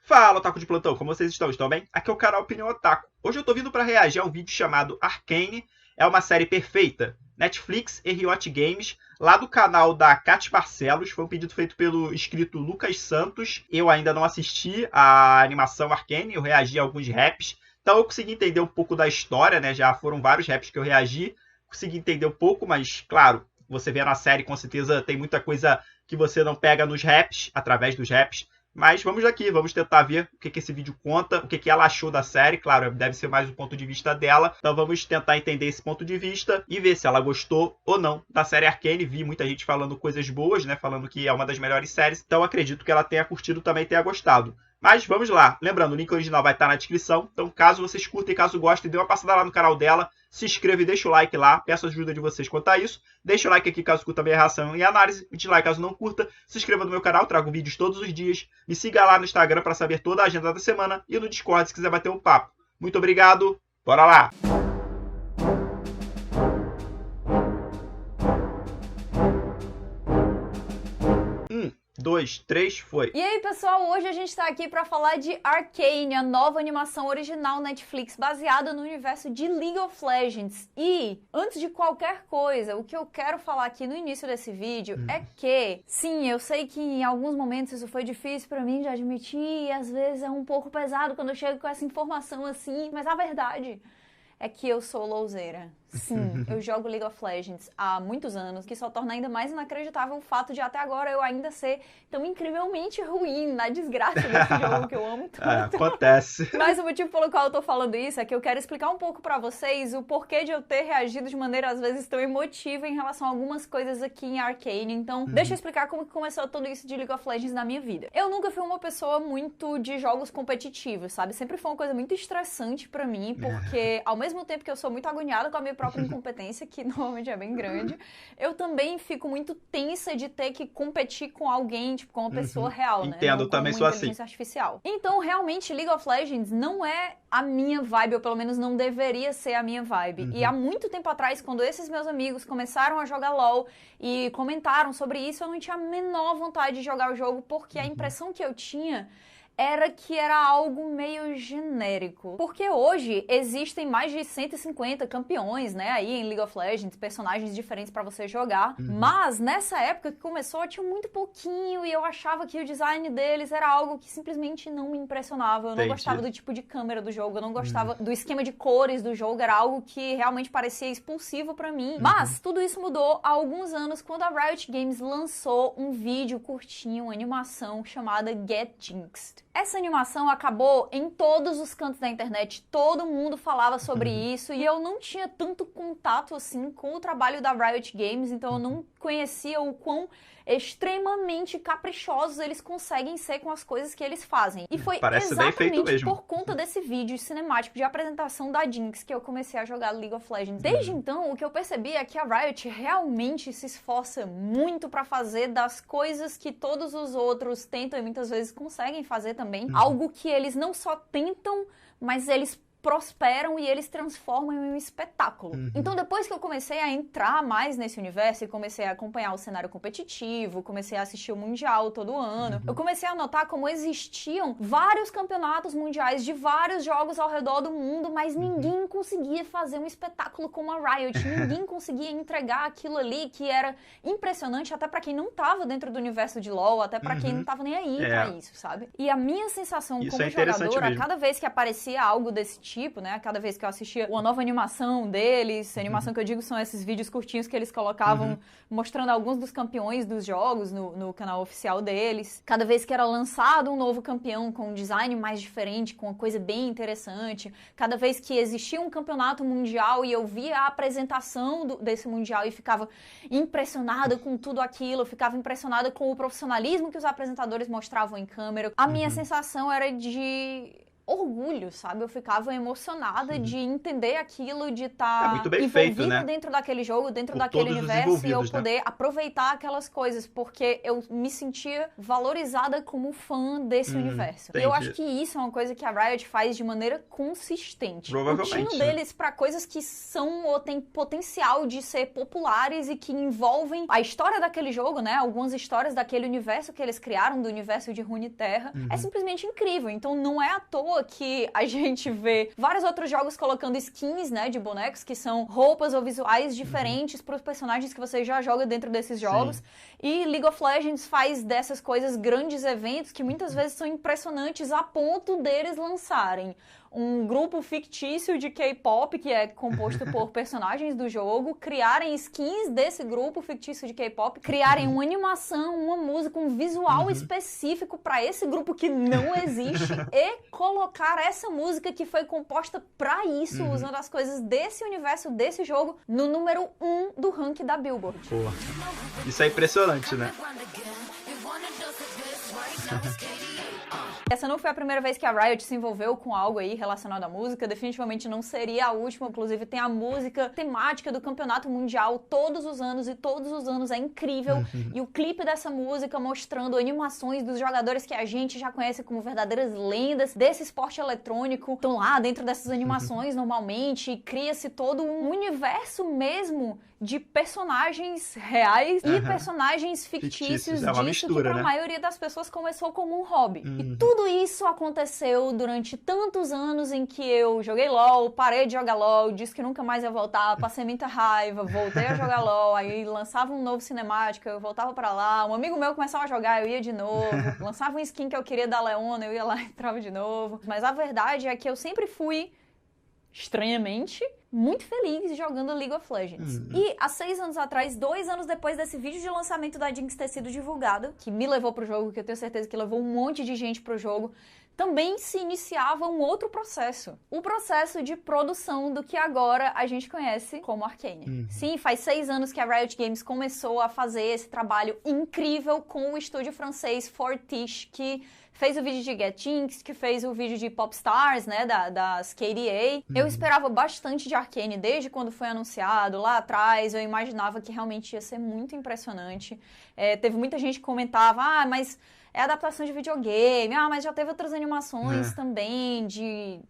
Fala, Otaku de Plantão, como vocês estão? Estão bem? Aqui é o canal Opinião Otaku. Hoje eu tô vindo pra reagir a um vídeo chamado Arcane. É uma série perfeita. Netflix e Riot Games, lá do canal da Cat Barcelos. Foi um pedido feito pelo inscrito Lucas Santos. Eu ainda não assisti a animação Arcane, eu reagi a alguns raps. Então eu consegui entender um pouco da história, né? Já foram vários raps que eu reagi. Consegui entender um pouco, mas, claro, você vê na série, com certeza tem muita coisa que você não pega nos raps, através dos raps. Mas vamos aqui, vamos tentar ver o que esse vídeo conta, o que ela achou da série. Claro, deve ser mais o ponto de vista dela. Então vamos tentar entender esse ponto de vista e ver se ela gostou ou não da série Arcane. Vi muita gente falando coisas boas, né? Falando que é uma das melhores séries. Então acredito que ela tenha curtido também, tenha gostado. Mas vamos lá. Lembrando, o link original vai estar na descrição. Então caso vocês curtem, caso gostem, dê uma passada lá no canal dela. Se inscreva e deixa o like lá. Peço a ajuda de vocês quanto a isso. Deixa o like aqui caso curta a minha reação e análise. Me dislike caso não curta. Se inscreva no meu canal, trago vídeos todos os dias. Me siga lá no Instagram para saber toda a agenda da semana. E no Discord se quiser bater um papo. Muito obrigado. Bora lá! 2, 3, foi. E aí, pessoal, hoje a gente tá aqui pra falar de Arcane, a nova animação original Netflix baseada no universo de League of Legends. E, antes de qualquer coisa, o que eu quero falar aqui no início desse vídeo é que, sim, eu sei que em alguns momentos isso foi difícil pra mim de admitir e às vezes é um pouco pesado quando eu chego com essa informação assim, mas a verdade é que eu sou louzeira. Sim, eu jogo League of Legends há muitos anos, que só torna ainda mais inacreditável o fato de até agora eu ainda ser tão incrivelmente ruim na desgraça desse jogo que eu amo tanto. Acontece. Mas o motivo pelo qual eu tô falando isso é que eu quero explicar um pouco pra vocês o porquê de eu ter reagido de maneira às vezes tão emotiva em relação a algumas coisas aqui em Arcane. Então, deixa eu explicar como que começou tudo isso de League of Legends na minha vida. Eu nunca fui uma pessoa muito de jogos competitivos, sabe? Sempre foi uma coisa muito estressante pra mim, porque ao mesmo tempo que eu sou muito agoniada com a minha própria incompetência, que normalmente é bem grande, eu também fico muito tensa de ter que competir com alguém, tipo, com uma pessoa real, né? Entendo, Não eu também com sou uma assim. inteligência artificial. Então, realmente, League of Legends não é a minha vibe, ou pelo menos não deveria ser a minha vibe. E há muito tempo atrás, quando esses meus amigos começaram a jogar LoL e comentaram sobre isso, eu não tinha a menor vontade de jogar o jogo, porque a impressão que eu tinha era que era algo meio genérico. Porque hoje existem mais de 150 campeões, né, aí em League of Legends, personagens diferentes pra você jogar. Mas nessa época que começou, tinha muito pouquinho e eu achava que o design deles era algo que simplesmente não me impressionava. Eu não gostava do tipo de câmera do jogo, eu não gostava do esquema de cores do jogo, era algo que realmente parecia expulsivo pra mim. Mas tudo isso mudou há alguns anos quando a Riot Games lançou um vídeo curtinho, uma animação chamada Get Jinxed. Essa animação acabou em todos os cantos da internet, todo mundo falava sobre isso e eu não tinha tanto contato assim com o trabalho da Riot Games, então eu não conhecia o quão extremamente caprichosos eles conseguem ser com as coisas que eles fazem. E foi exatamente por conta desse vídeo cinemático de apresentação da Jinx que eu comecei a jogar League of Legends. Desde então, o que eu percebi é que a Riot realmente se esforça muito pra fazer das coisas que todos os outros tentam e muitas vezes conseguem fazer também, algo que eles não só tentam, mas eles prosperam e eles transformam em um espetáculo. Então, depois que eu comecei a entrar mais nesse universo e comecei a acompanhar o cenário competitivo, comecei a assistir o Mundial todo ano, eu comecei a notar como existiam vários campeonatos mundiais de vários jogos ao redor do mundo, mas ninguém conseguia fazer um espetáculo como a Riot, ninguém conseguia entregar aquilo ali que era impressionante até pra quem não tava dentro do universo de LoL, até pra quem não tava nem aí pra isso, sabe? E a minha sensação como jogadora, cada vez que aparecia algo desse tipo, né? Cada vez que eu assistia uma nova animação deles, a animação que eu digo são esses vídeos curtinhos que eles colocavam mostrando alguns dos campeões dos jogos no canal oficial deles. Cada vez que era lançado um novo campeão com um design mais diferente, com uma coisa bem interessante, cada vez que existia um campeonato mundial e eu via a apresentação desse mundial e ficava impressionada com tudo aquilo, eu ficava impressionada com o profissionalismo que os apresentadores mostravam em câmera, a minha sensação era de orgulho, sabe? Eu ficava emocionada de entender aquilo, de estar muito bem feito, né? dentro daquele jogo, dentro Por daquele todos os universo, e eu envolvidos, né? poder aproveitar aquelas coisas, porque eu me sentia valorizada como fã desse universo. E eu entendi. acho que isso é uma coisa que a Riot faz de maneira consistente. Provavelmente, O tino deles pra coisas que são ou têm potencial de ser populares e que envolvem a história daquele jogo, né? Algumas histórias daquele universo que eles criaram, do universo de Runeterra, é simplesmente incrível. Então não é à toa que a gente vê vários outros jogos colocando skins, né, de bonecos, que são roupas ou visuais diferentes pros personagens que você já joga dentro desses jogos. E League of Legends faz dessas coisas grandes eventos que muitas vezes são impressionantes a ponto deles lançarem um grupo fictício de K-pop, que é composto por personagens do jogo, criarem skins desse grupo fictício de K-pop, criarem uma animação, uma música, um visual específico para esse grupo que não existe e colocar essa música que foi composta para isso, usando as coisas desse universo, desse jogo, no número 1 do ranking da Billboard. Porra. Isso é impressionante, né? Essa não foi a primeira vez que a Riot se envolveu com algo aí relacionado à música, definitivamente não seria a última, inclusive tem a música temática do Campeonato Mundial todos os anos, e todos os anos é incrível, e o clipe dessa música mostrando animações dos jogadores que a gente já conhece como verdadeiras lendas desse esporte eletrônico, estão lá dentro dessas animações normalmente, e cria-se todo um universo mesmo de personagens reais e personagens fictícios É uma disso, mistura, que pra né? maioria das pessoas começou como um hobby. E tudo isso aconteceu durante tantos anos em que eu joguei LoL, parei de jogar LoL, disse que nunca mais ia voltar, passei muita raiva, voltei a jogar LoL, aí lançava um novo cinemático, eu voltava pra lá, um amigo meu começava a jogar, eu ia de novo, lançava um skin que eu queria da Leona, eu ia lá e entrava de novo. Mas a verdade é que eu sempre fui, estranhamente, muito feliz jogando League of Legends. E há 6 anos atrás, 2 anos depois desse vídeo de lançamento da Jinx ter sido divulgado, que me levou pro jogo, que eu tenho certeza que levou um monte de gente pro jogo, também se iniciava um outro processo. O processo de produção do que agora a gente conhece como Arcane. Sim, faz 6 anos que a Riot Games começou a fazer esse trabalho incrível com o estúdio francês Fortiche, que fez o vídeo de Get Jinx, que fez o vídeo de Popstars, né, das KDA. Eu esperava bastante de Arcane desde quando foi anunciado lá atrás. Eu imaginava que realmente ia ser muito impressionante. Teve muita gente que comentava, mas é adaptação de videogame, mas já teve outras animações também, de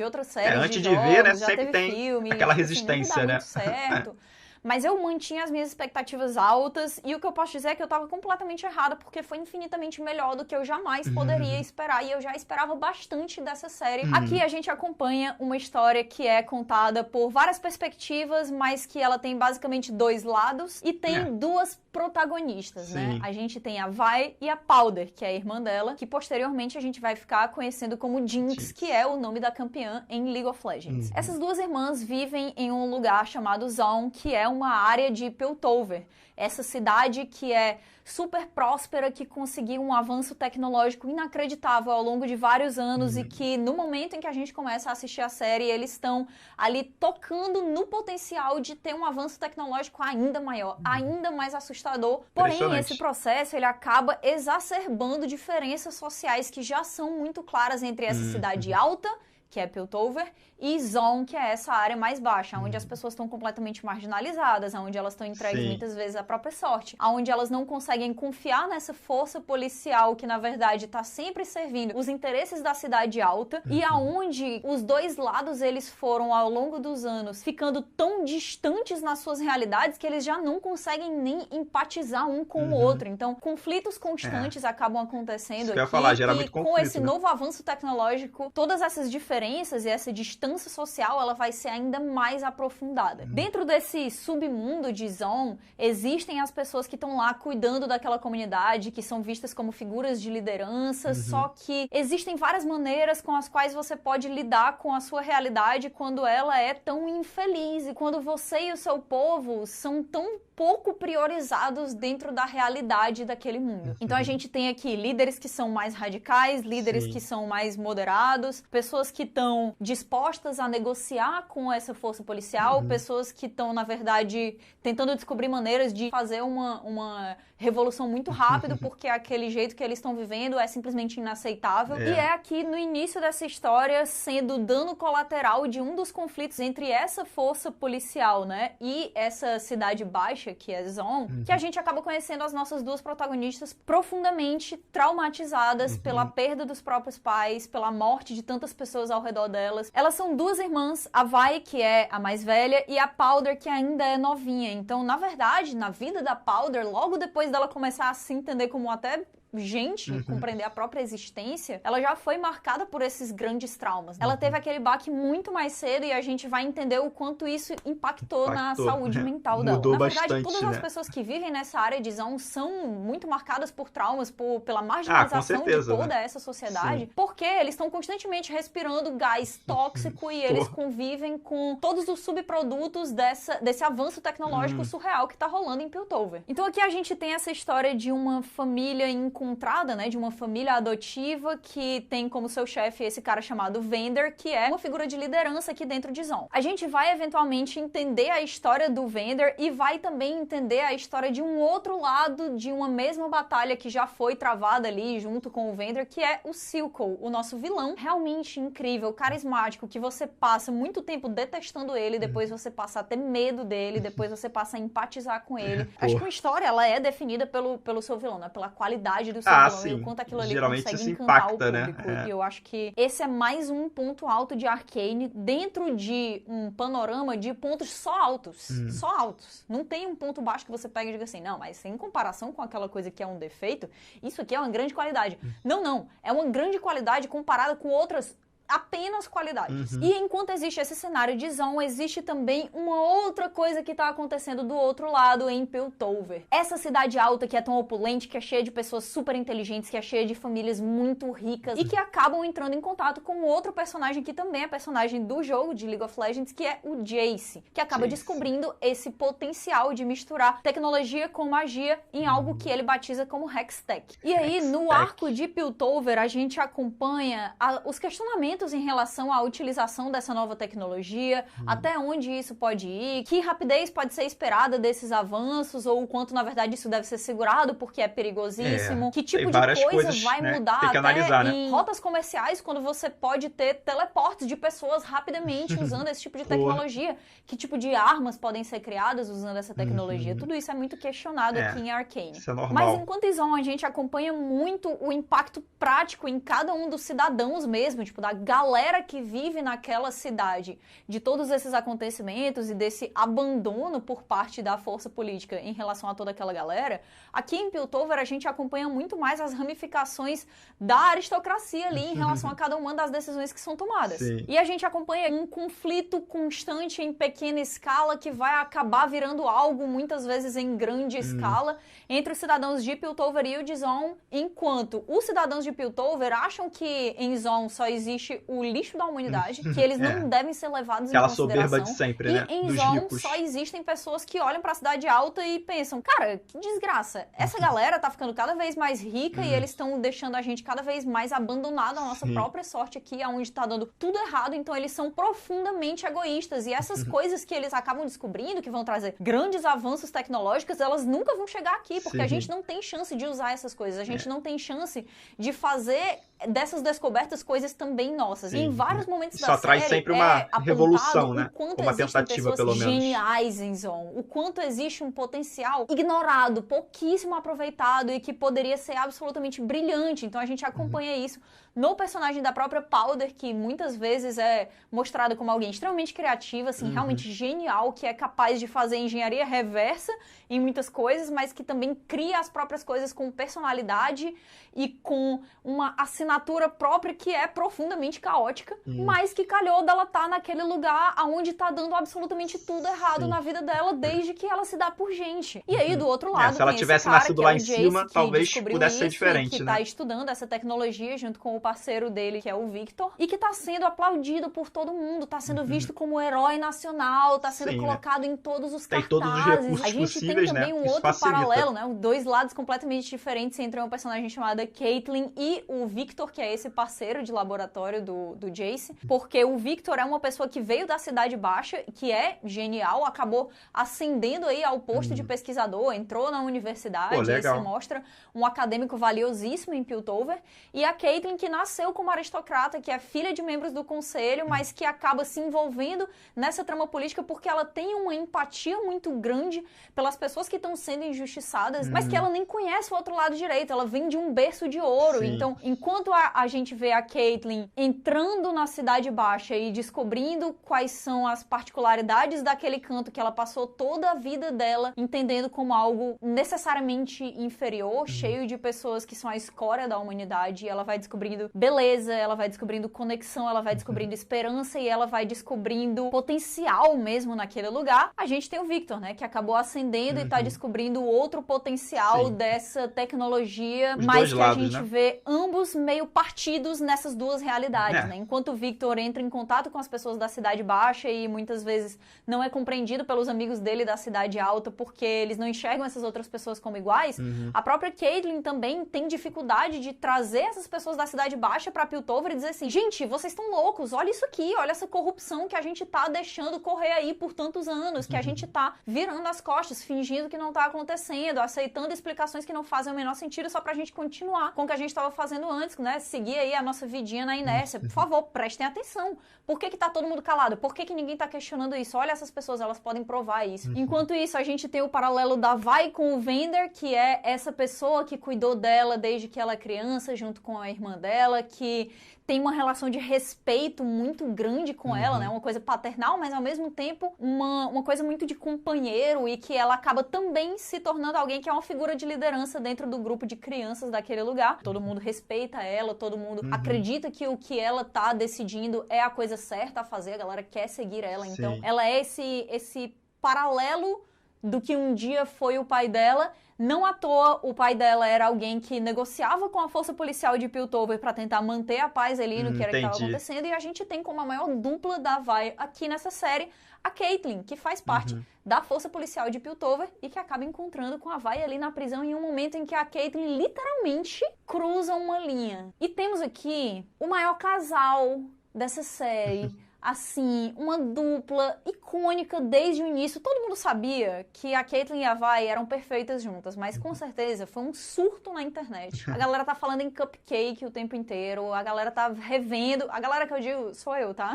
outras séries Antes de de jogos, ver, né, já sempre teve tem filme, aquela assim, resistência, nunca dá né? muito certo. Mas eu mantinha as minhas expectativas altas, e o que eu posso dizer é que eu tava completamente errada, porque foi infinitamente melhor do que eu jamais poderia esperar, e eu já esperava bastante dessa série. Aqui a gente acompanha uma história que é contada por várias perspectivas, mas que ela tem basicamente 2 lados, e tem 2 protagonistas, né? A gente tem a Vi e a Powder, que é a irmã dela, que posteriormente a gente vai ficar conhecendo como Jinx, que é o nome da campeã em League of Legends. Essas 2 irmãs vivem em um lugar chamado Zaun, que é uma área de Piltover. Essa cidade que é super próspera, que conseguiu um avanço tecnológico inacreditável ao longo de vários anos, e que no momento em que a gente começa a assistir a série, eles estão ali tocando no potencial de ter um avanço tecnológico ainda maior, ainda mais assustador. Porém, esse processo ele acaba exacerbando diferenças sociais que já são muito claras entre essa cidade alta, que é Piltover, e Zaun, que é essa área mais baixa, onde as pessoas estão completamente marginalizadas, onde elas estão entregues muitas vezes à própria sorte, onde elas não conseguem confiar nessa força policial que, na verdade, está sempre servindo os interesses da cidade alta, e aonde os 2 lados eles foram, ao longo dos anos, ficando tão distantes nas suas realidades que eles já não conseguem nem empatizar um com o outro. Então, conflitos constantes acabam acontecendo Isso aqui, que eu ia falar, gera muito com conflito, esse né? novo avanço tecnológico, todas essas diferenças e essa distância social, ela vai ser ainda mais aprofundada. Dentro desse submundo de Zaun, existem as pessoas que estão lá cuidando daquela comunidade, que são vistas como figuras de liderança, só que existem várias maneiras com as quais você pode lidar com a sua realidade quando ela é tão infeliz, e quando você e o seu povo são tão pouco priorizados dentro da realidade daquele mundo. Então a gente tem aqui líderes que são mais radicais, líderes que são mais moderados, pessoas que estão dispostas a negociar com essa força policial, pessoas que estão, na verdade, tentando descobrir maneiras de fazer uma revolução muito rápido, porque aquele jeito que eles estão vivendo é simplesmente inaceitável. E é aqui no início dessa história, sendo dano colateral de um dos conflitos entre essa força policial, né, e essa cidade baixa, que é Zon, que a gente acaba conhecendo as nossas duas protagonistas profundamente traumatizadas pela perda dos próprios pais, pela morte de tantas pessoas ao redor delas. Elas são duas irmãs, a Vi, que é a mais velha, e a Powder, que ainda é novinha. Então, na verdade, na vida da Powder, logo depois dela começar a se entender como até gente, compreender a própria existência, ela já foi marcada por esses grandes traumas. Ela teve aquele baque muito mais cedo e a gente vai entender o quanto isso impactou na saúde mental dela. Mudou na verdade, bastante, todas as pessoas que vivem nessa área de Zon são muito marcadas por traumas, pela marginalização de toda essa sociedade, porque eles estão constantemente respirando gás tóxico e eles convivem com todos os subprodutos desse avanço tecnológico surreal que tá rolando em Piltover. Então aqui a gente tem essa história de uma família encontrada, né, de uma família adotiva que tem como seu chefe esse cara chamado Vander, que é uma figura de liderança aqui dentro de Zon. A gente vai eventualmente entender a história do Vander e vai também entender a história de um outro lado de uma mesma batalha que já foi travada ali junto com o Vander, que é o Silco, o nosso vilão, realmente incrível, carismático, que você passa muito tempo detestando ele, depois você passa a ter medo dele, depois você passa a empatizar com ele. Acho que uma história, ela é definida pelo seu vilão, né, pela qualidade do seu vilão sim. e o quanto aquilo ali Geralmente consegue isso encantar impacta, o público. né? E eu acho que esse é mais um ponto alto de Arcane dentro de um panorama de pontos só altos. Só altos. Não tem um ponto baixo que você pega e diga assim, não, mas em comparação com aquela coisa que é um defeito, isso aqui é uma grande qualidade. Não. É uma grande qualidade comparada com outras apenas qualidades. E enquanto existe esse cenário de Zon, existe também uma outra coisa que tá acontecendo do outro lado em Piltover. Essa cidade alta que é tão opulente, que é cheia de pessoas super inteligentes, que é cheia de famílias muito ricas e que acabam entrando em contato com outro personagem que também é personagem do jogo de League of Legends, que é o Jace, que acaba descobrindo esse potencial de misturar tecnologia com magia em algo que ele batiza como Hextech. E aí, no arco de Piltover, a gente acompanha os questionamentos em relação à utilização dessa nova tecnologia, até onde isso pode ir, que rapidez pode ser esperada desses avanços, ou o quanto, na verdade, isso deve ser segurado porque é perigosíssimo, que tipo de coisa vai mudar até analisar, em rotas comerciais, quando você pode ter teleportes de pessoas rapidamente usando esse tipo de tecnologia, que tipo de armas podem ser criadas usando essa tecnologia. Tudo isso é muito questionado aqui em Arcane. Isso é normal. Mas enquanto em Zon, a gente acompanha muito o impacto prático em cada um dos cidadãos mesmo, tipo, da galera que vive naquela cidade, de todos esses acontecimentos e desse abandono por parte da força política em relação a toda aquela galera. Aqui em Piltover a gente acompanha muito mais as ramificações da aristocracia ali em relação a cada uma das decisões que são tomadas. E a gente acompanha um conflito constante em pequena escala que vai acabar virando algo muitas vezes em grande escala entre os cidadãos de Piltover e o de Zon, enquanto os cidadãos de Piltover acham que em Zon só existe o lixo da humanidade, que eles não devem ser levados em consideração. Aquela soberba de sempre, né? E em Dos Zon ricos. só existem pessoas que olham pra cidade alta e pensam, cara, que desgraça. Essa galera tá ficando cada vez mais rica e eles estão deixando a gente cada vez mais abandonado à nossa própria sorte aqui, aonde tá dando tudo errado, então eles são profundamente egoístas. E essas coisas que eles acabam descobrindo, que vão trazer grandes avanços tecnológicos, elas nunca vão chegar aqui, porque a gente não tem chance de usar essas coisas, a gente não tem chance de fazer dessas descobertas coisas também nossas. E em vários momentos da série traz sempre uma revolução, né? O quanto uma existem tentativa, pessoas pelo menos. geniais em Zon. O quanto existe um potencial ignorado, pouquíssimo aproveitado e que poderia ser absolutamente brilhante. Então a gente acompanha isso no personagem da própria Powder, que muitas vezes é mostrado como alguém extremamente criativa, assim, realmente genial, que é capaz de fazer engenharia reversa em muitas coisas, mas que também cria as próprias coisas com personalidade e com uma assinatura própria que é profundamente caótica, mas que calhou dela estar naquele lugar onde tá dando absolutamente tudo errado na vida dela, desde que ela se dá por gente. E aí, do outro lado, se ela tem tivesse esse cara, nascido que lá é o em Jace, cima, que talvez descobriu pudesse ser isso diferente, e que né? tá estudando essa tecnologia junto com o parceiro dele, que é o Victor, e que tá sendo aplaudido por todo mundo, tá sendo visto como herói nacional, tá sendo colocado em todos os cartazes. Todos os recursos a gente possíveis, tem também um Isso outro facilita. paralelo, né? Dois lados completamente diferentes entre uma personagem chamada Caitlyn e o Victor, que é esse parceiro de laboratório do Jace, porque o Victor é uma pessoa que veio da Cidade Baixa, que é genial, acabou ascendendo aí ao posto de pesquisador, entrou na universidade, e se mostra um acadêmico valiosíssimo em Piltover, e a Caitlyn, que nasceu como aristocrata, que é filha de membros do conselho, mas que acaba se envolvendo nessa trama política porque ela tem uma empatia muito grande pelas pessoas que estão sendo injustiçadas, mas que ela nem conhece o outro lado direito, ela vem de um berço de ouro. Sim. Então, enquanto a gente vê a Caitlyn entrando na Cidade Baixa e descobrindo quais são as particularidades daquele canto que ela passou toda a vida dela entendendo como algo necessariamente inferior, cheio de pessoas que são a escória da humanidade, e ela vai descobrindo beleza, ela vai descobrindo conexão, ela vai descobrindo esperança e ela vai descobrindo potencial mesmo naquele lugar. A gente tem o Victor, né, que acabou ascendendo e tá descobrindo outro potencial dessa tecnologia, mas que a gente vê ambos meio partidos nessas duas realidades, né? Enquanto o Victor entra em contato com as pessoas da Cidade Baixa e muitas vezes não é compreendido pelos amigos dele da Cidade Alta porque eles não enxergam essas outras pessoas como iguais, a própria Caitlyn também tem dificuldade de trazer essas pessoas da Cidade Baixa pra Piltover e dizer assim, gente, vocês estão loucos, olha isso aqui, olha essa corrupção que a gente tá deixando correr aí por tantos anos, que a gente tá virando as costas, fingindo que não tá acontecendo, aceitando explicações que não fazem o menor sentido só pra gente continuar com o que a gente tava fazendo antes, né? Seguir aí a nossa vidinha na inércia. Por favor, prestem atenção. Por que tá todo mundo calado? Por que ninguém tá questionando isso? Olha essas pessoas, elas podem provar isso. Enquanto isso, a gente tem o paralelo da Vi com o Vander, que é essa pessoa que cuidou dela desde que ela é criança, junto com a irmã dela, que tem uma relação de respeito muito grande com ela, né? Uma coisa paternal, mas ao mesmo tempo uma coisa muito de companheiro, e que ela acaba também se tornando alguém que é uma figura de liderança dentro do grupo de crianças daquele lugar. Todo mundo respeita ela, todo mundo acredita que o que ela tá decidindo é a coisa certa a fazer, a galera quer seguir ela. Então, ela é esse paralelo do que um dia foi o pai dela. Não à toa, o pai dela era alguém que negociava com a força policial de Piltover para tentar manter a paz ali no que era que estava acontecendo, e a gente tem como a maior dupla da Vi aqui nessa série a Caitlyn, que faz parte da força policial de Piltover e que acaba encontrando com a Vi ali na prisão em um momento em que a Caitlyn literalmente cruza uma linha. E temos aqui o maior casal dessa série. Assim, uma dupla icônica desde o início. Todo mundo sabia que a Caitlyn e a Vi eram perfeitas juntas, mas com certeza foi um surto na internet. A galera tá falando em cupcake o tempo inteiro, a galera tá revendo, a galera que eu digo sou eu, tá?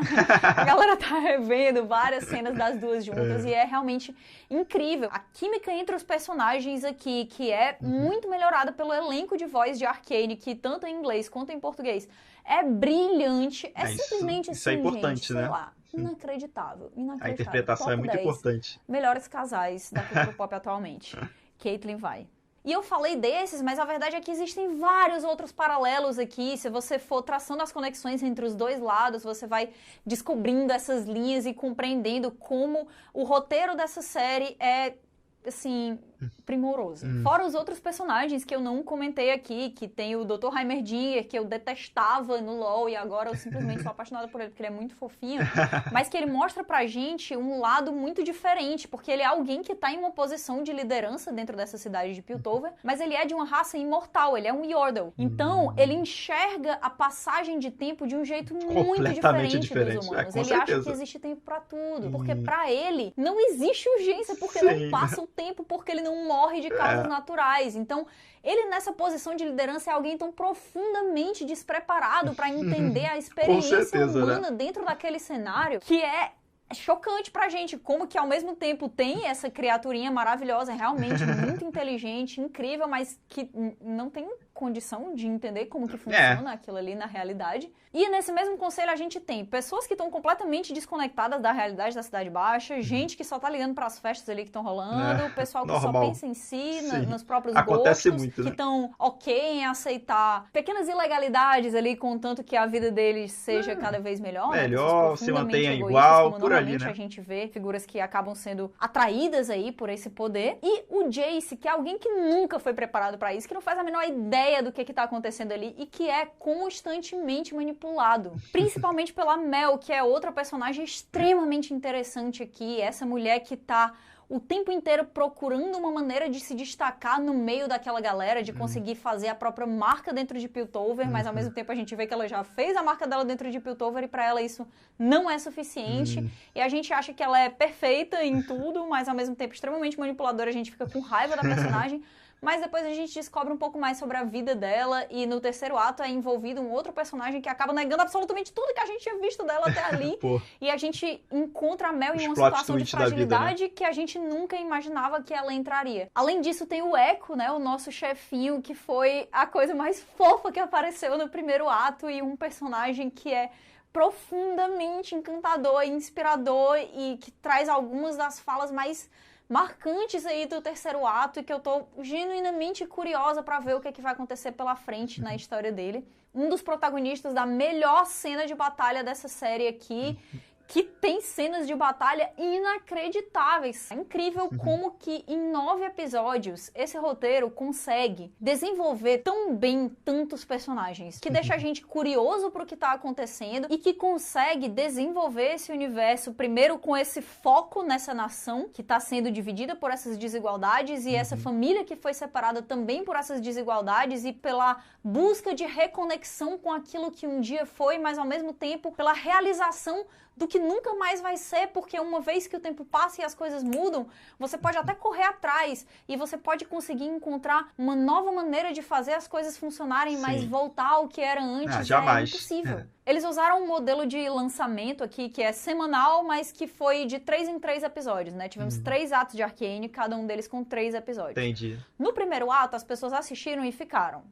A galera tá revendo várias cenas das duas juntas e é realmente incrível. A química entre os personagens aqui, que é muito melhorada pelo elenco de voz de Arcane, que tanto em inglês quanto em português é brilhante, é simplesmente isso é assim, importante, gente, sei né? lá, inacreditável. A interpretação Top é muito 10 importante. melhores casais da cultura pop atualmente. Caitlyn Vi. E eu falei desses, mas a verdade é que existem vários outros paralelos aqui. Se você for traçando as conexões entre os dois lados, você vai descobrindo essas linhas e compreendendo como o roteiro dessa série é, assim, primoroso. Fora os outros personagens que eu não comentei aqui, que tem o Dr. Heimerdinger, que eu detestava no LoL e agora eu simplesmente sou apaixonada por ele porque ele é muito fofinho, mas que ele mostra pra gente um lado muito diferente, porque ele é alguém que tá em uma posição de liderança dentro dessa cidade de Piltover, mas ele é de uma raça imortal, ele é um Yordle. Então, ele enxerga a passagem de tempo de um jeito muito diferente dos humanos. Ele acha que existe tempo pra tudo, porque pra ele não existe urgência, porque não passa o tempo, porque ele não morre de causas naturais. Então, ele nessa posição de liderança é alguém tão profundamente despreparado para entender a experiência humana, né, dentro daquele cenário, que é chocante pra gente, como que ao mesmo tempo tem essa criaturinha maravilhosa, realmente muito inteligente, incrível, mas que não tem condição de entender como que funciona aquilo ali na realidade. E nesse mesmo conselho a gente tem pessoas que estão completamente desconectadas da realidade da Cidade Baixa, gente que só tá ligando pras festas ali que estão rolando, pessoal que só pensa em si, nos próprios gostos, muito, que estão ok em aceitar pequenas ilegalidades ali, contanto que a vida deles seja cada vez melhor. Melhor, se mantenha igual, por ali, né? A gente vê figuras que acabam sendo atraídas aí por esse poder. E o Jace, que é alguém que nunca foi preparado pra isso, que não faz a menor ideia ideia do que tá acontecendo ali e que é constantemente manipulado. Principalmente pela Mel, que é outra personagem extremamente interessante aqui. Essa mulher que tá o tempo inteiro procurando uma maneira de se destacar no meio daquela galera, de conseguir fazer a própria marca dentro de Piltover, mas ao mesmo tempo a gente vê que ela já fez a marca dela dentro de Piltover e pra ela isso não é suficiente. E a gente acha que ela é perfeita em tudo, mas ao mesmo tempo extremamente manipuladora, a gente fica com raiva da personagem. Mas depois a gente descobre um pouco mais sobre a vida dela e no terceiro ato é envolvido um outro personagem que acaba negando absolutamente tudo que a gente tinha visto dela até ali. E a gente encontra a Mel em uma situação de fragilidade vida, né? Que a gente nunca imaginava que ela entraria. Além disso, tem o Echo, né? O nosso chefinho, que foi a coisa mais fofa que apareceu no primeiro ato e um personagem que é profundamente encantador e inspirador e que traz algumas das falas mais marcantes aí do terceiro ato e que eu tô genuinamente curiosa pra ver o que vai acontecer pela frente na história dele. Um dos protagonistas da melhor cena de batalha dessa série aqui, que tem cenas de batalha inacreditáveis. É incrível como que em 9 episódios esse roteiro consegue desenvolver tão bem tantos personagens, que deixa a gente curioso pro que tá acontecendo e que consegue desenvolver esse universo primeiro com esse foco nessa nação que tá sendo dividida por essas desigualdades e essa família que foi separada também por essas desigualdades e pela busca de reconexão com aquilo que um dia foi, mas ao mesmo tempo pela realização do que nunca mais vai ser, porque uma vez que o tempo passa e as coisas mudam, você pode até correr atrás e você pode conseguir encontrar uma nova maneira de fazer as coisas funcionarem, mas voltar ao que era antes é impossível. Eles usaram um modelo de lançamento aqui que é semanal, mas que foi de 3 em 3 episódios, né? Tivemos 3 atos de Arcane, cada um deles com 3 episódios. Entendi. No primeiro ato, as pessoas assistiram e ficaram.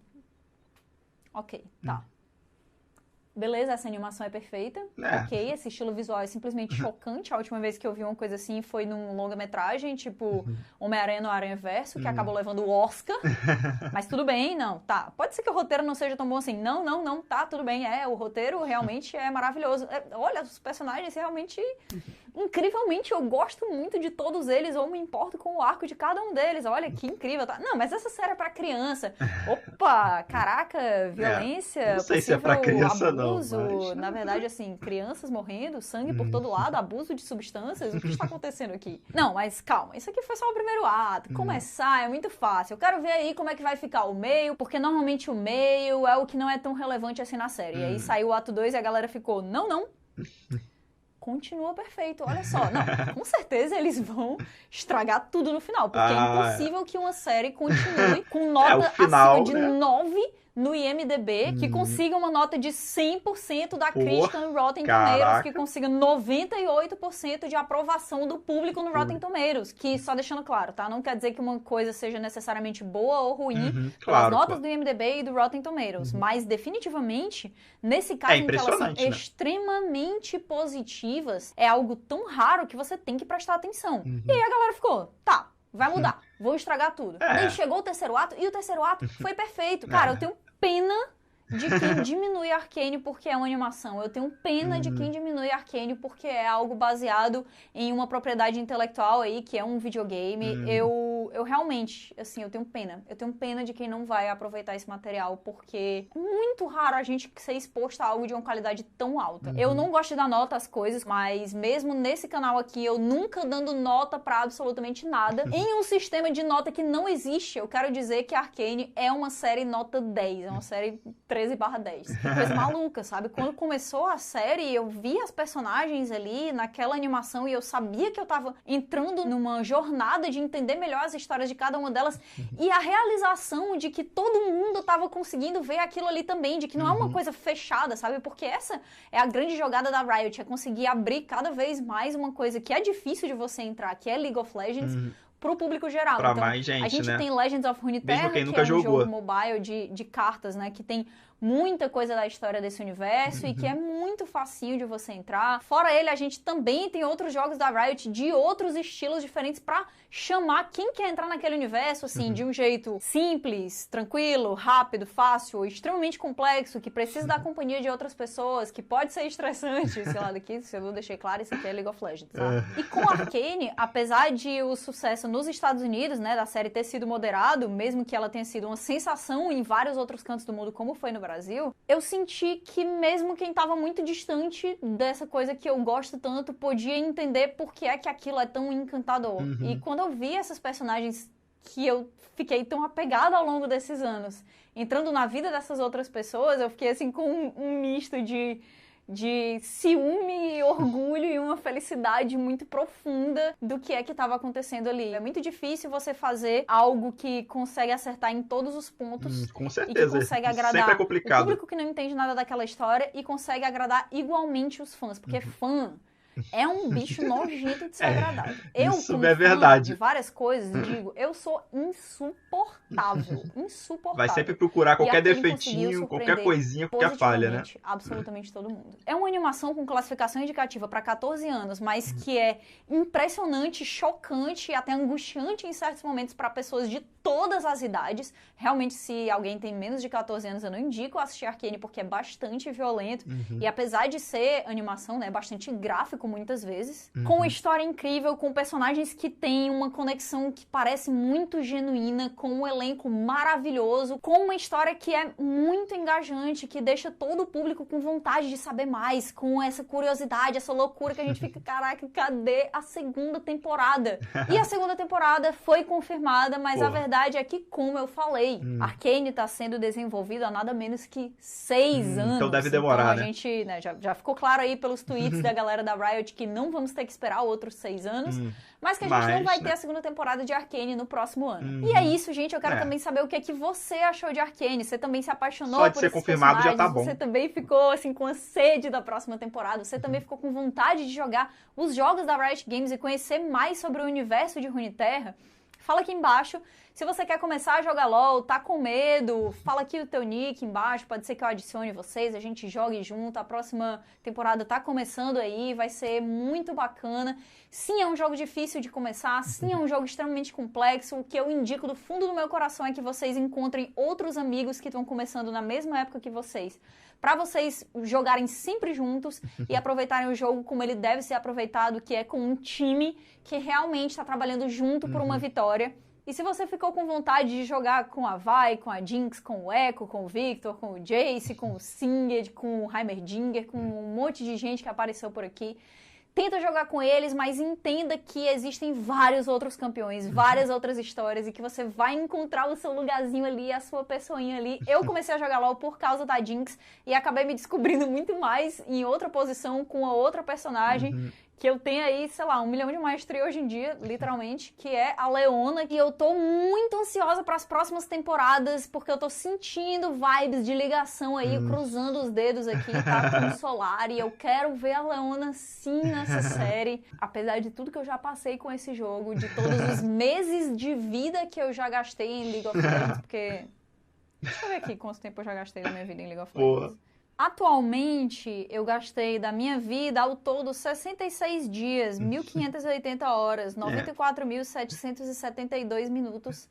Ok, tá. Beleza, essa animação é perfeita. Ok, esse estilo visual é simplesmente chocante. A última vez que eu vi uma coisa assim foi num longa-metragem, tipo Homem-Aranha no Aranha-Verso, que acabou levando o Oscar. Mas tudo bem, não, tá. Pode ser que o roteiro não seja tão bom assim. Não, tá, tudo bem. O roteiro realmente é maravilhoso. Olha, os personagens realmente... Incrivelmente, eu gosto muito de todos eles, ou me importo com o arco de cada um deles. Olha, que incrível, tá? Não, mas essa série é pra criança. Opa, caraca, violência, não sei se é pra criança, abuso. Não, mas... Na verdade, assim, crianças morrendo, sangue por todo lado, abuso de substâncias. O que está acontecendo aqui? Não, mas calma, isso aqui foi só o primeiro ato. Começar é muito fácil. Eu quero ver aí como é que vai ficar o meio, porque normalmente o meio é o que não é tão relevante assim na série. E aí saiu o ato 2 e a galera ficou, não. Continua perfeito, olha só. Não, com certeza eles vão estragar tudo no final, porque é impossível que uma série continue com nota acima de 9 no IMDb, que consiga uma nota de 100% da crítica no Rotten Tomatoes, que consiga 98% de aprovação do público no Rotten Tomatoes, que, só deixando claro, tá? Não quer dizer que uma coisa seja necessariamente boa ou ruim pelas notas do IMDb e do Rotten Tomatoes, mas definitivamente, nesse caso em que elas são extremamente positivas, é algo tão raro que você tem que prestar atenção. E aí a galera ficou, tá, vai mudar, vou estragar tudo. Daí chegou o terceiro ato, e o terceiro ato foi perfeito. Cara, eu tenho pena de quem diminui Arcane porque é uma animação. Eu tenho pena de quem diminui Arcane porque é algo baseado em uma propriedade intelectual aí, que é um videogame. Eu realmente, assim, eu tenho pena. Eu tenho pena de quem não vai aproveitar esse material, porque é muito raro a gente ser exposto a algo de uma qualidade tão alta. Eu não gosto de dar nota às coisas, mas mesmo nesse canal aqui, eu nunca dando nota pra absolutamente nada. Em um sistema de nota que não existe, eu quero dizer que Arcane é uma série nota 10, é uma série 13/10. Que coisa maluca, sabe? Quando começou a série, eu vi as personagens ali naquela animação e eu sabia que eu tava entrando numa jornada de entender melhor as histórias de cada uma delas e a realização de que todo mundo tava conseguindo ver aquilo ali também, de que não é uma coisa fechada, sabe? Porque essa é a grande jogada da Riot, é conseguir abrir cada vez mais uma coisa que é difícil de você entrar, que é League of Legends, pro público geral. Pra então, mais gente, a gente né? tem Legends of Runeterra, que é um jogo mobile de cartas, né? Que tem muita coisa da história desse universo e que é muito facinho de você entrar. Fora ele, a gente também tem outros jogos da Riot de outros estilos diferentes pra chamar quem quer entrar naquele universo, assim, de um jeito simples, tranquilo, rápido, fácil, extremamente complexo, que precisa da companhia de outras pessoas, que pode ser estressante, sei lá, daqui, se eu não deixei claro, isso aqui é League of Legends, tá? E com Arcane, apesar de o sucesso nos Estados Unidos, né, da série ter sido moderado, mesmo que ela tenha sido uma sensação em vários outros cantos do mundo, como foi no Brasil, eu senti que mesmo quem tava muito distante dessa coisa que eu gosto tanto, podia entender por que é que aquilo é tão encantador. E quando eu vi essas personagens que eu fiquei tão apegada ao longo desses anos, entrando na vida dessas outras pessoas, eu fiquei assim com um misto de ciúme, orgulho e uma felicidade muito profunda do que é que estava acontecendo ali. É muito difícil você fazer algo que consegue acertar em todos os pontos. Com certeza. E que consegue agradar sempre é complicado. o público que não entende nada daquela história e consegue agradar igualmente os fãs. Porque fã é um bicho nojento de ser agradado. Eu, isso como é fã verdade. de várias coisas, digo, eu sou insuportável. Insuportável. Vai sempre procurar qualquer Arcane defeitinho, conseguiu qualquer coisinha, qualquer falha, né? Absolutamente todo mundo. É uma animação com classificação indicativa para 14 anos, mas que é impressionante, chocante e até angustiante em certos momentos para pessoas de todas as idades. Realmente, se alguém tem menos de 14 anos, eu não indico assistir Arcane porque é bastante violento. E apesar de ser animação, né, é bastante gráfico muitas vezes. Com uma história incrível, com personagens que têm uma conexão que parece muito genuína, com um elenco maravilhoso, com uma história que é muito engajante, que deixa todo o público com vontade de saber mais, com essa curiosidade, essa loucura que a gente fica, caraca, cadê a segunda temporada? E a segunda temporada foi confirmada, mas a verdade é que, como eu falei, Arcane tá sendo desenvolvido há nada menos que 6 anos. Então deve demorar, então, a gente, né, já ficou claro aí pelos tweets da galera da Riot que não vamos ter que esperar outros 6 anos, mas que a gente não vai ter a segunda temporada de Arcane no próximo ano. E é isso, gente. Eu quero também saber o que é que você achou de Arcane. Você também se apaixonou Só de por ser esses confirmado já personagens? tá bom. Você também ficou assim com a sede da próxima temporada? Você também ficou com vontade de jogar os jogos da Riot Games e conhecer mais sobre o universo de Runeterra? Fala aqui embaixo. Se você quer começar a jogar LoL, tá com medo, fala aqui o teu nick embaixo, pode ser que eu adicione vocês, a gente jogue junto, a próxima temporada tá começando aí, vai ser muito bacana. Sim, é um jogo difícil de começar, sim, é um jogo extremamente complexo, o que eu indico do fundo do meu coração é que vocês encontrem outros amigos que estão começando na mesma época que vocês, para vocês jogarem sempre juntos e aproveitarem o jogo como ele deve ser aproveitado, que é com um time que realmente está trabalhando junto por uma vitória. E se você ficou com vontade de jogar com a Vi, com a Jinx, com o Echo, com o Victor, com o Jace, com o Singed, com o Heimerdinger, com um monte de gente que apareceu por aqui, tenta jogar com eles, mas entenda que existem vários outros campeões, várias outras histórias e que você vai encontrar o seu lugarzinho ali, a sua pessoinha ali. Eu comecei a jogar LoL por causa da Jinx e acabei me descobrindo muito mais em outra posição com a outra personagem. Que eu tenho aí, sei lá, 1 milhão de maestria hoje em dia, literalmente, que é a Leona. E eu tô muito ansiosa para as próximas temporadas, porque eu tô sentindo vibes de ligação aí, cruzando os dedos aqui, tá? Com o Solar. E eu quero ver a Leona sim nessa série. Apesar de tudo que eu já passei com esse jogo, de todos os meses de vida que eu já gastei em League of Legends, porque... Deixa eu ver aqui quanto tempo eu já gastei da minha vida em League of Legends. Atualmente, eu gastei da minha vida ao todo 66 dias, 1.580 horas, 94.772 minutos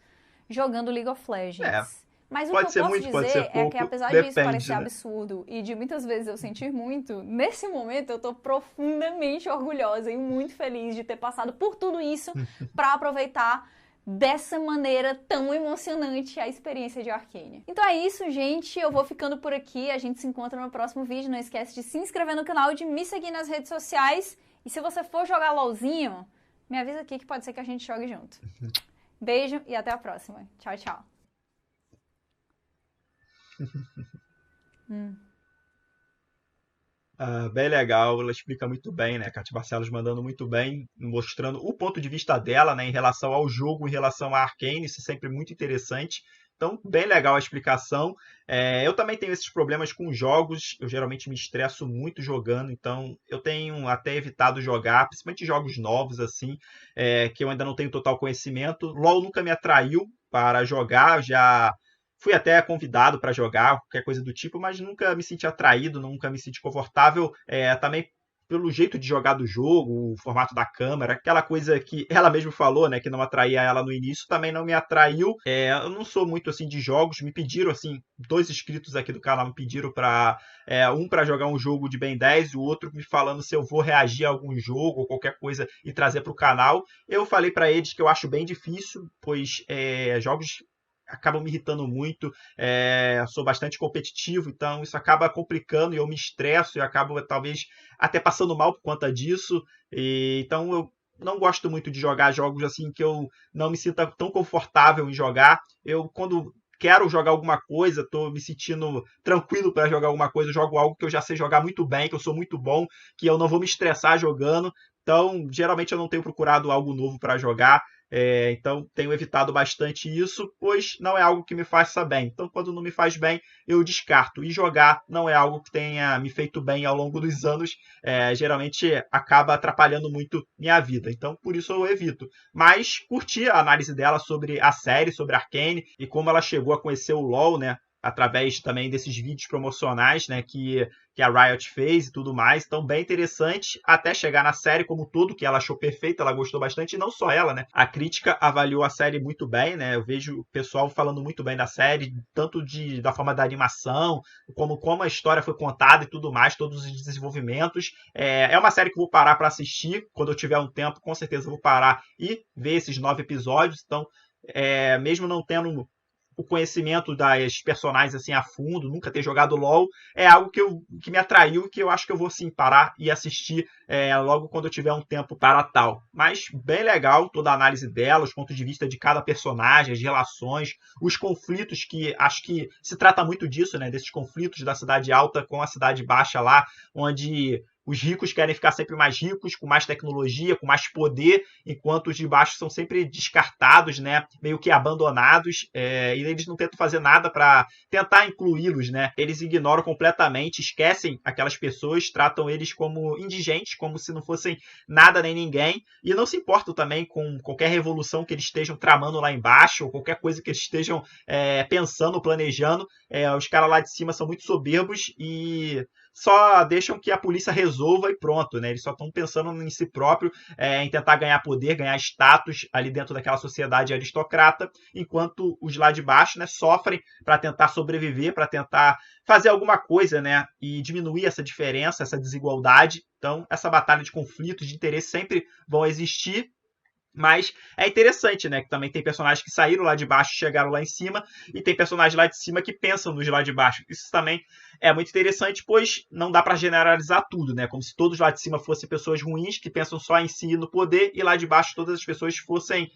jogando League of Legends. Mas o que eu posso dizer é que, apesar disso parecer absurdo e de muitas vezes eu sentir muito, nesse momento eu tô profundamente orgulhosa e muito feliz de ter passado por tudo isso para aproveitar dessa maneira tão emocionante a experiência de Arcane. Então é isso, gente. Eu vou ficando por aqui. A gente se encontra no próximo vídeo. Não esquece de se inscrever no canal, de me seguir nas redes sociais. E se você for jogar LOLzinho, me avisa aqui que pode ser que a gente jogue junto. Beijo e até a próxima. Tchau, tchau. Bem legal, ela explica muito bem, né? Katy Barcelos mandando muito bem, mostrando o ponto de vista dela, né, em relação ao jogo, em relação a Arcane, isso é sempre muito interessante. Então, bem legal a explicação. Eu também tenho esses problemas com jogos, eu geralmente me estresso muito jogando, então eu tenho até evitado jogar, principalmente jogos novos, assim, que eu ainda não tenho total conhecimento. LoL nunca me atraiu para jogar, já Fui até convidado para jogar, qualquer coisa do tipo, mas nunca me senti atraído, nunca me senti confortável. Também pelo jeito de jogar do jogo, o formato da câmera, aquela coisa que ela mesma falou, né, que não atraía ela no início, também não me atraiu. Eu não sou muito assim de jogos, me pediram assim, 2 inscritos aqui do canal me pediram um para jogar um jogo de Ben 10 e o outro me falando se eu vou reagir a algum jogo ou qualquer coisa e trazer para o canal. Eu falei para eles que eu acho bem difícil, pois jogos acabam me irritando muito, sou bastante competitivo, então isso acaba complicando e eu me estresso e acabo talvez até passando mal por conta disso, então eu não gosto muito de jogar jogos assim que eu não me sinta tão confortável em jogar. Eu, quando quero jogar alguma coisa, estou me sentindo tranquilo para jogar alguma coisa, eu jogo algo que eu já sei jogar muito bem, que eu sou muito bom, que eu não vou me estressar jogando. Então, geralmente eu não tenho procurado algo novo para jogar. Então, tenho evitado bastante isso, pois não é algo que me faça bem. Então, quando não me faz bem, eu descarto. E jogar não é algo que tenha me feito bem ao longo dos anos. Geralmente acaba atrapalhando muito minha vida. Então, por isso eu evito. Mas curti a análise dela sobre a série, sobre Arcane, e como ela chegou a conhecer o LoL, né? Através também desses vídeos promocionais, né, que a Riot fez e tudo mais. Então, bem interessante, até chegar na série como todo, que ela achou perfeita, ela gostou bastante, e não só ela, né? A crítica avaliou a série muito bem, né? Eu vejo o pessoal falando muito bem da série, tanto da forma da animação, como a história foi contada e tudo mais, todos os desenvolvimentos. É uma série que eu vou parar para assistir, quando eu tiver um tempo, com certeza eu vou parar e ver esses 9 episódios. Então, mesmo não tendo o conhecimento das personagens assim a fundo, nunca ter jogado LoL, é algo que me atraiu e que eu acho que eu vou sim parar e assistir logo quando eu tiver um tempo para tal. Mas bem legal toda a análise dela, os pontos de vista de cada personagem, as relações, os conflitos, que acho que se trata muito disso, né? Desses conflitos da cidade alta com a cidade baixa lá, onde os ricos querem ficar sempre mais ricos, com mais tecnologia, com mais poder, enquanto os de baixo são sempre descartados, né? Meio que abandonados, e eles não tentam fazer nada para tentar incluí-los, né? Eles ignoram completamente, esquecem aquelas pessoas, tratam eles como indigentes, como se não fossem nada nem ninguém, e não se importam também com qualquer revolução que eles estejam tramando lá embaixo, ou qualquer coisa que eles estejam pensando, planejando. Os caras lá de cima são muito soberbos e só deixam que a polícia resolva e pronto, né? Eles só estão pensando em si próprio, em tentar ganhar poder, ganhar status ali dentro daquela sociedade aristocrata, enquanto os lá de baixo, né, sofrem para tentar sobreviver, para tentar fazer alguma coisa, né, e diminuir essa diferença, essa desigualdade. Então, essa batalha de conflitos, de interesse sempre vão existir. Mas é interessante, né? Que também tem personagens que saíram lá de baixo e chegaram lá em cima, e tem personagens lá de cima que pensam nos lá de baixo. Isso também é muito interessante, pois não dá para generalizar tudo, né? Como se todos lá de cima fossem pessoas ruins que pensam só em si e no poder, e lá de baixo todas as pessoas fossem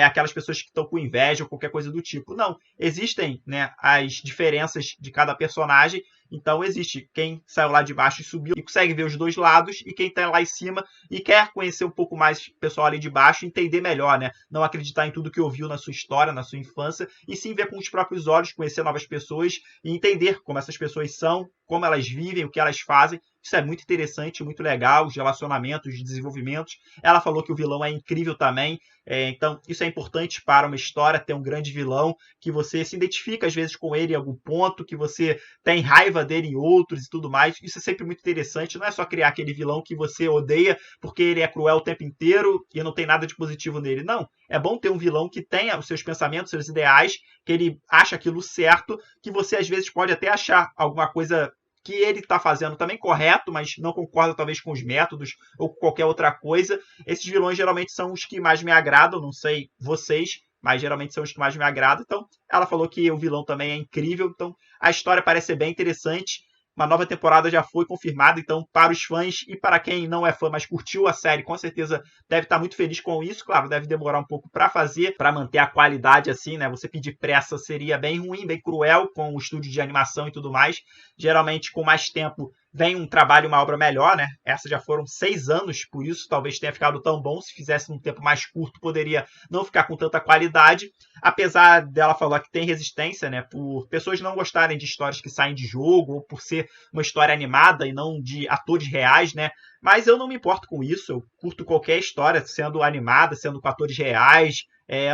aquelas pessoas que estão com inveja ou qualquer coisa do tipo. Não, existem, né, as diferenças de cada personagem. Então existe quem saiu lá de baixo e subiu e consegue ver os dois lados, e quem está lá em cima e quer conhecer um pouco mais o pessoal ali de baixo, entender melhor, né? Não acreditar em tudo que ouviu na sua história, na sua infância, e sim ver com os próprios olhos, conhecer novas pessoas e entender como essas pessoas são, como elas vivem, o que elas fazem. Isso é muito interessante, muito legal, os relacionamentos, os desenvolvimentos. Ela falou que o vilão é incrível também, então isso é importante para uma história, ter um grande vilão, que você se identifica às vezes com ele em algum ponto, que você tem raiva dele em outros e tudo mais. Isso é sempre muito interessante, não é só criar aquele vilão que você odeia porque ele é cruel o tempo inteiro e não tem nada de positivo nele. Não, é bom ter um vilão que tenha os seus pensamentos, seus ideais, que ele acha aquilo certo, que você às vezes pode até achar alguma coisa que ele está fazendo também correto, mas não concorda talvez com os métodos ou com qualquer outra coisa. Esses vilões geralmente são os que mais me agradam, não sei vocês, mas geralmente são os que mais me agradam. Então, ela falou que o vilão também é incrível, então a história parece ser bem interessante. Uma nova temporada já foi confirmada, então para os fãs e para quem não é fã, mas curtiu a série, com certeza deve estar muito feliz com isso. Claro, deve demorar um pouco para fazer, para manter a qualidade assim, né? Você pedir pressa seria bem ruim, bem cruel com o estúdio de animação e tudo mais. Geralmente, com mais tempo, vem um trabalho, uma obra melhor, né? Essas já foram 6 anos, por isso talvez tenha ficado tão bom. Se fizesse num tempo mais curto, poderia não ficar com tanta qualidade. Apesar dela falar que tem resistência, né? Por pessoas não gostarem de histórias que saem de jogo, ou por ser uma história animada e não de atores reais, né? Mas eu não me importo com isso. Eu curto qualquer história, sendo animada, sendo com atores reais.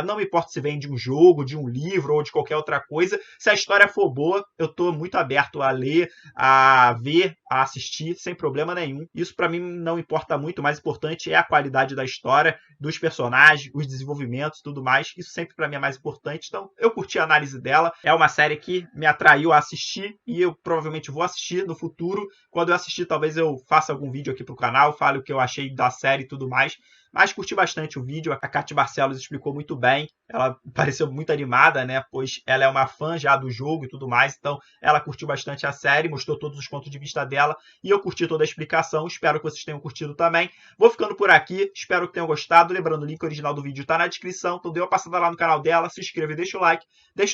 Não me importa se vem de um jogo, de um livro ou de qualquer outra coisa. Se a história for boa, eu tô muito aberto a ler, a ver, a assistir, sem problema nenhum. Isso para mim não importa muito, o mais importante é a qualidade da história, dos personagens, os desenvolvimentos, tudo mais. Isso sempre para mim é mais importante. Então, eu curti a análise dela. É uma série que me atraiu a assistir e eu provavelmente vou assistir no futuro. Quando eu assistir, talvez eu faça algum vídeo aqui pro canal, fale o que eu achei da série e tudo mais. Mas curti bastante o vídeo, a Kati Barcelos explicou muito bem, ela pareceu muito animada, né, pois ela é uma fã já do jogo e tudo mais, então ela curtiu bastante a série, mostrou todos os pontos de vista dela, e eu curti toda a explicação, espero que vocês tenham curtido também. Vou ficando por aqui, espero que tenham gostado, lembrando, o link original do vídeo está na descrição, então dê uma passada lá no canal dela, se inscreva e deixa o like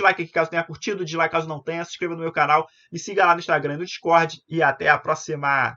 aqui caso tenha curtido, dislike caso não tenha, se inscreva no meu canal, me siga lá no Instagram e no Discord, e até a próxima!